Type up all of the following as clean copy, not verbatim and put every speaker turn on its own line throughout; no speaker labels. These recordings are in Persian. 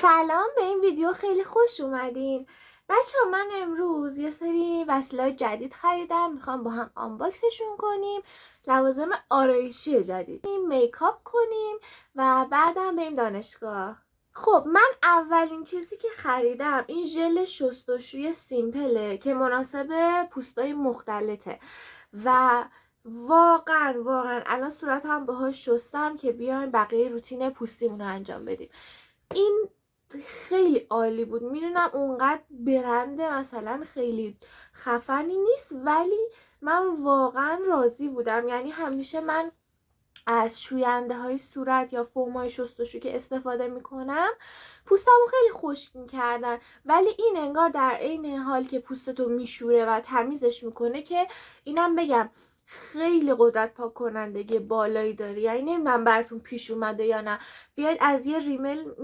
سلام، به این ویدیو خیلی خوش اومدین. بچه ها، من امروز یه سری وسایل جدید خریدم، میخوام با هم آنباکسشون کنیم. لوازم آرایشی جدید میکاپ کنیم و بعدم بریم دانشگاه. خب من اولین چیزی که خریدم این ژل شستشوی سیمپله که مناسب پوستای مختلطه و واقعا الان صورت هم باهاش شستم که بیایم بقیه روتین پوستیمون رو انجام بدیم. این خیلی عالی بود. میدونم اونقدر برنده مثلا خیلی خفنی نیست، ولی من واقعا راضی بودم. یعنی همیشه من از شوینده های صورت یا فوم های شستشو که استفاده میکنم پوستمو خیلی خشک میکردن، ولی این انگار در عین حال که پوستتو میشوره و تمیزش میکنه که اینم بگم خیلی قدرت پاک کنندگی بالایی داره. یعنی نمیدونم براتون پیش اومده یا نه، بیاید از یه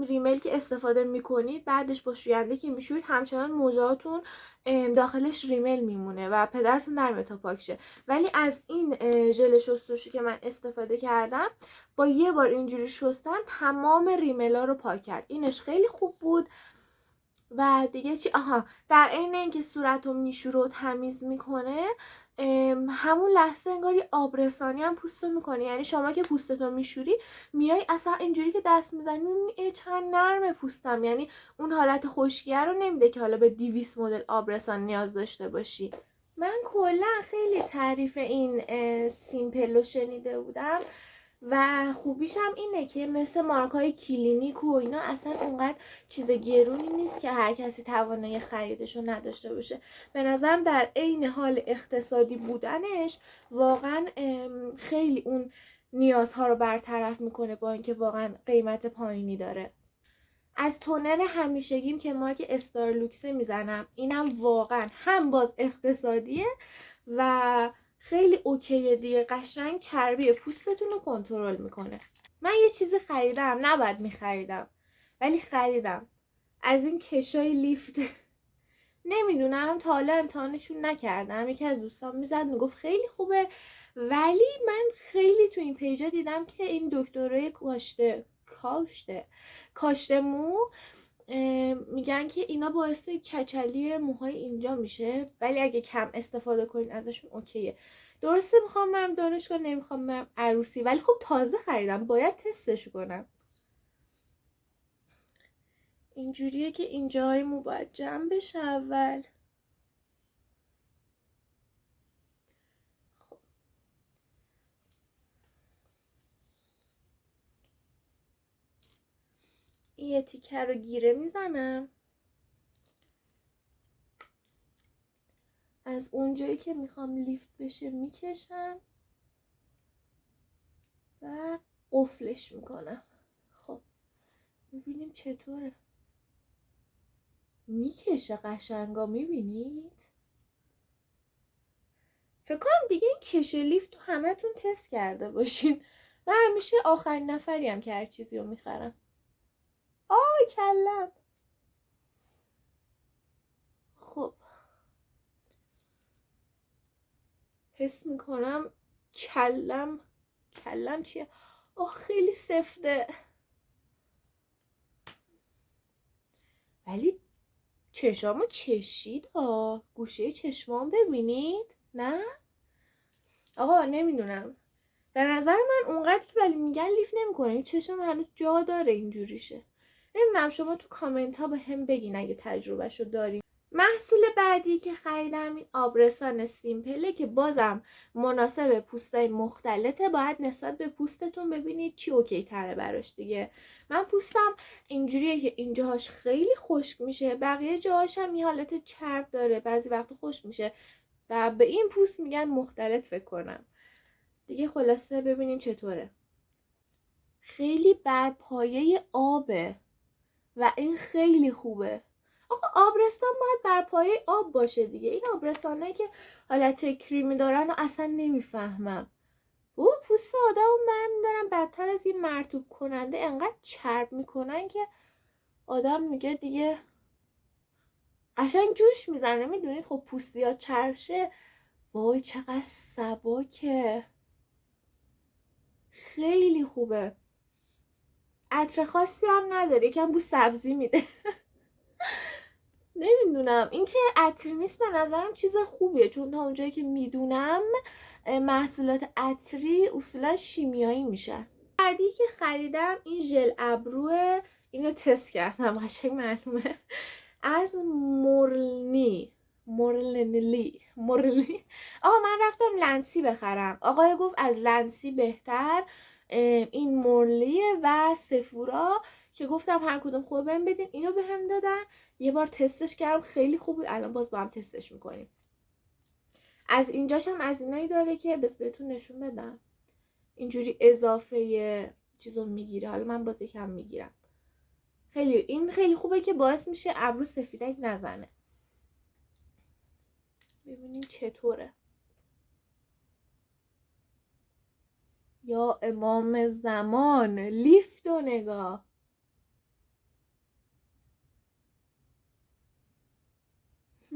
ریمل که استفاده میکنید بعدش با شوینده که میشوید همچنان موجهاتون داخلش ریمل میمونه و پدرتون نرمه تا پاک شه. ولی از این ژل شستشو که من استفاده کردم با یه بار اینجوری شستن تمام ریملا رو پاک کرد. اینش خیلی خوب بود. و دیگه چی؟ در عین اینکه صورتو میشوره و تمیز میکنه همون لحظه انگار یه آبرسانی هم پوستو میکنه. یعنی شما که پوستتو میشوری میای اصلا اینجوری که دست میزنی میبینی چند نرمه پوستم. یعنی اون حالت خشکیه رو نمیده که حالا به 200 مدل آبرسان نیاز داشته باشی. من کلا خیلی تعریف این سیمپل رو شنیده بودم و خوبیش هم اینه که مثل مارکای کلینیک و اینا اصلا اونقدر چیز گرونی نیست که هر کسی توانایی خریدش رو نداشته باشه. به نظرم در عین حال اقتصادی بودنش واقعا خیلی اون نیازها رو برطرف میکنه با اینکه واقعا قیمت پایینی داره. از تونر همیشگیم که مارک استارلوکسه میزنم. اینم واقعا هم باز اقتصادیه و خیلی اوکیه دیگه. قشنگ چربی پوستتون رو کنترل میکنه. من یه چیزی خریدم، نباید میخریدم ولی خریدم. از این کشای لیفت نمیدونم، تا حالا امتحانشون نکردم. یکی از دوستان میزد میگفت خیلی خوبه، ولی من خیلی تو این پیجا دیدم که این دکترای کاشته مو میگن که اینا باعث کچلی موهای اینجا میشه، ولی اگه کم استفاده کنین ازشون اوکیه. درسته میخوام برم دانشگاه، نمیخوام برم عروسی، ولی خب تازه خریدم باید تستش کنم. اینجوریه که اینجای مو باید جمع بشه اول. خب این یه تیکه رو گیره میزنم، از اونجایی که میخوام لیفت بشه میکشم و قفلش میکنم. خب ببینیم چطوره. میکشه قشنگا، میبینید؟ فکر کنم دیگه این کشه لیفت رو همتون تست کرده باشین. و همیشه آخرین نفریم که هر چیزی رو میخرم. کلم. خب حس میکنم کلم چیه؟ خیلی سفته، ولی چشامو کشید. گوشه چشمام ببینید. نه آقا نمیدونم، به نظر من اونقدر که ولی میگن لیف نمیکنه، چشم هنوز جا داره اینجوریشه. نمیدونم، شما تو کامنت ها به هم بگین اگه تجربهشو دارین. محصول بعدی که خریدم این آبرسان سیمپله که بازم مناسب پوستای مختلطه. باید نسبت به پوستتون ببینید چی اوکی تره براش دیگه. من پوستم اینجوریه که اینجاهاش خیلی خشک میشه، بقیه جاهاش هم یه حالت چرب داره، بعضی وقت خشک میشه و به این پوست میگن مختلط فکر کنم دیگه. خلاصه ببینیم چطوره. خیلی بر پایه آبه و این خیلی خوبه. آقا آبرسان باید بر پایه آب باشه دیگه. این آبرسانه که حالت کریمی دارن و اصلا نمیفهمم. پوست آدم رو برمیدارن بدتر از این مرطوب کننده انقدر چرب میکنن که آدم میگه دیگه قشنگ جوش میزنه. میدونید خب پوستی ها چرب شه وای چقدر سبکه. خیلی خوبه. عطر خاصی هم نداره، یکم بو سبزی میده. نمیدونم، این که عطر نیست به نظرم چیز خوبیه، چون تا اونجایی که میدونم محصولات عطری اصولا شیمیایی میشن. بعدی که خریدم این ژل ابروه، اینو تست کردم قشنگ معلومه، از مورلنلی. آقا من رفتم لنسی بخرم، آقای گفت از لنسی بهتر این مورلیه و سفورا، که گفتم هر کدوم خوبه بهم بدین. اینو بهم دادن، یه بار تستش کردم خیلی خوب بود، الان باز با هم تستش میکنیم. از اینجاش هم از اینایی داره که بس بهتون نشون بدم، اینجوری اضافه چیزو میگیره. حالا من باز یکم میگیرم. این خیلی خوبه که باعث میشه ابرو سفیدک نزنه. ببینیم چطوره. یا امام زمان، لیفت و نگاه.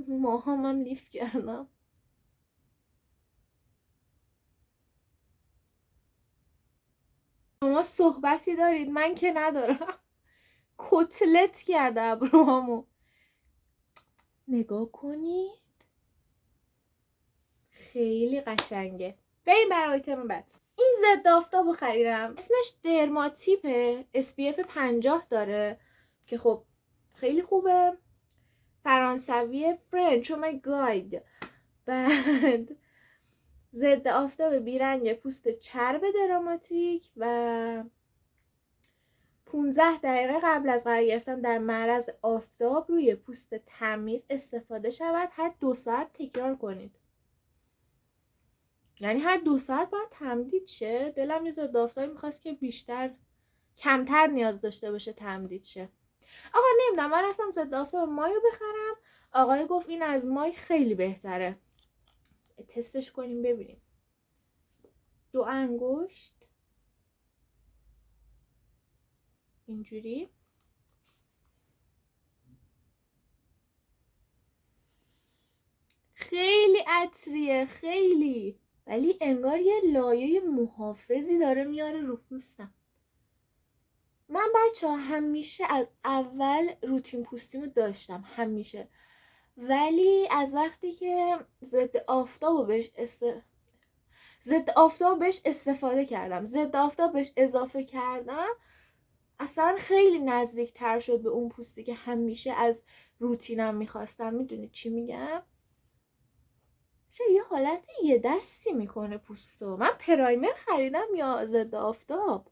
موهامم لیفت کردم. شما صحبتی دارید، من که ندارم. کتلت کرده ابروهامو. نگاه کنید خیلی قشنگه. بریم برای آیتم بعد. این ضد آفتابو خریدم، اسمش درماتیپه، SPF 50 داره که خب خیلی خوبه. فرانسوی، فرنچ، او مای گاید. بعد ضد آفتاب بیرنگ پوست چرب دراماتیک و 15 دقیقه قبل از قرار گرفتن در معرض آفتاب روی پوست تمیز استفاده شود. هر 2 ساعت تکرار کنید. یعنی هر 2 ساعت باید تمدید شه. دلم یه ضد آفتابی میخواست که کمتر نیاز داشته باشه تمدید شه. آقا نمیدونم، من رفتم ضد آفتاب مایو بخرم، آقای گفت این از مای خیلی بهتره. تستش کنیم ببینیم. 2 انگشت اینجوری. خیلی عطریه خیلی، ولی انگار یه لایه محافظی داره میاره رو پوستم. من بچه ها همیشه از اول روتین پوستیمو داشتم همیشه، ولی از وقتی که ضد آفتاب بهش استفاده کردم، ضد آفتاب بهش اضافه کردم، اصلا خیلی نزدیک تر شد به اون پوستی که همیشه از روتینم میخواستم. میدونید چی میگم؟ چه یه حالت یه دستی میکنه پوستو. من پرایمر خریدم یا ضد آفتاب؟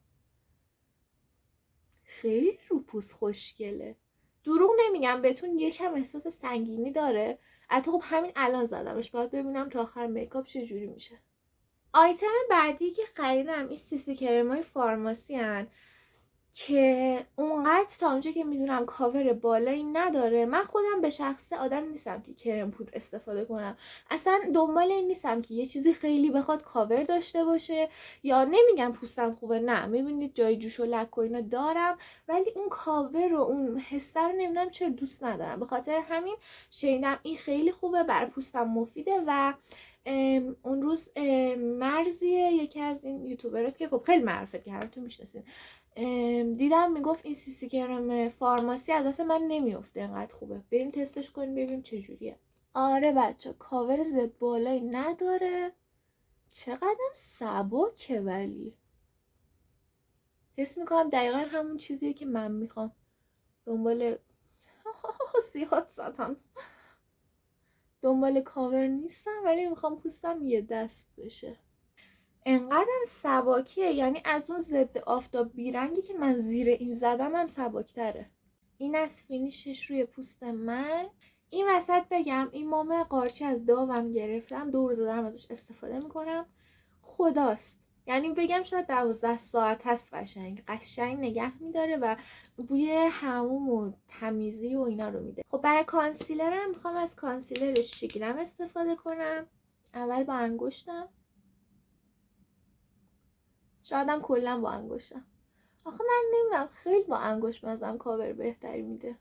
خیلی رو پوست خوشگله، دروغ نمیگم بهتون، یکم احساس سنگینی داره. البته خب همین الان زدمش، باید ببینم تا آخر میکاپ چجوری میشه. آیتم بعدی که خریدم این CC کرمای فارماسی هن که اونقدر تا اونجا که میدونم کاور بالایی نداره. من خودم به شخصه آدم نیستم که کرم پودر استفاده کنم، اصلا دنبال این نیستم که یه چیزی خیلی بخواد کاور داشته باشه، یا نمیگم پوستم خوبه، نه، میبینید جای جوش و لک و اینا دارم، ولی اون کاور و اون حسه رو نمیدونم چرا دوست ندارم. به خاطر همین شنیدم این خیلی خوبه، برای پوستم مفیده. و اون روز مرزیه، یکی از این یوتیوبرست که خب خیلی معرفت که همتون میشناسین، دیدم میگفت این CC کرم فارماسی از دست من نمیفته، انقدر خوبه، بریم تستش کنیم ببینیم چجوریه. آره بچه، کاور زد بالایی نداره، چقدرم سبکه، ولی حس میکنم دقیقا همون چیزیه که من میخوام. دنبال زیاد زدم، دنبال کاور نیستم، ولی میخوام پوستم یه دست بشه. انقدرم سباکیه، یعنی از اون ضد آفتاب بیرنگی که من زیر این زدم هم سباکتره. این از فینیشش روی پوست من. این وسط بگم این مام قارچی از داوم گرفتم، 2 روز دارم ازش استفاده میکنم، خداست. یعنی بگم شاید 12 ساعت هست، قشنگ نگه میداره و بوی حموم و تمیزی و اینا رو میده. خب برای کانسیلرم میخوام از کانسیلر شیگرم استفاده کنم. اول با انگشتم، شایدم کلا با انگشتم، آخه من نمیدونم، خیلی با انگشت بازم کاور بهتری میده.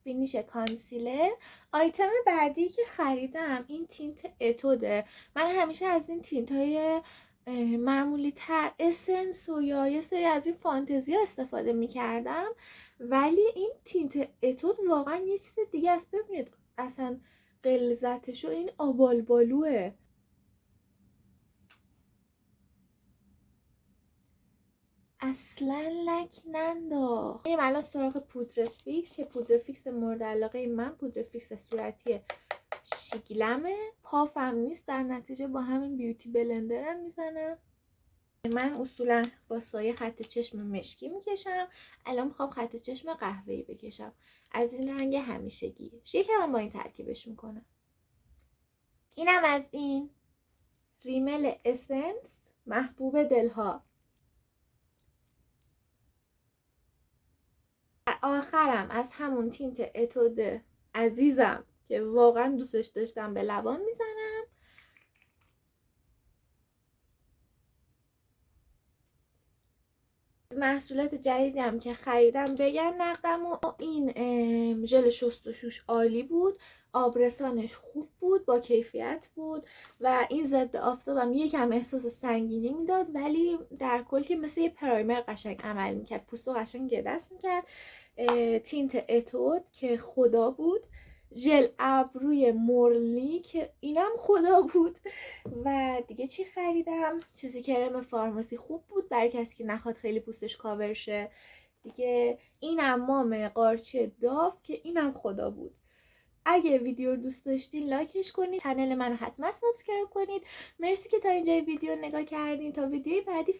فینیش کانسیلر. آیتم بعدی که خریدم این تینت اتوده. من همیشه از این تینت های معمولی تر اسنس و یا یه سری از این فانتزی ها استفاده میکردم، ولی این تینت اتود واقعا یه چیز دیگه است. ببینید اصلا غلظتشو، این آبالبالوه. اصلا لک ننداخت. میریم الان سراغ پودر فیکس که پودر فیکس مورد علاقه من پودر فیکس صورتی شیگلمه. پافم نیست، در نتیجه با همین بیوتی بلندرم میزنم. من اصولا با سایه خط چشم مشکی میکشم، الان میخوام خط چشم قهوه‌ای بکشم از این رنگ همیشگی. یکم با این ترکیبش میکنم. اینم از این ریمل اسنس محبوب دلها. آخرم از همون تینت اتود عزیزم که واقعا دوستش داشتم به لبان میزنم. محصولات جدیدم که خریدم بگم نقدم، و این ژل شستشوش عالی بود، آبرسانش خوب بود، با کیفیت بود و این ضد آفتابم یکم احساس سنگینی میداد، ولی در کل که مثل یه پرایمر قشنگ عمل میکرد، پوستو قشنگ گدست میکرد. تینت اتود که خدا بود، ژل ابروی مورلی که اینم خدا بود، و دیگه چی خریدم؟ چیزی کرم فارماسی خوب بود برای کسی که نخواد خیلی پوستش کاور شه دیگه. اینم مام قارچی داف که اینم خدا بود. اگه ویدیو رو دوست داشتین لایکش کنید، کانال منو حتما سابسکرایب کنید. مرسی که تا اینجای ویدیو نگاه کردین. تا ویدیوی بعدی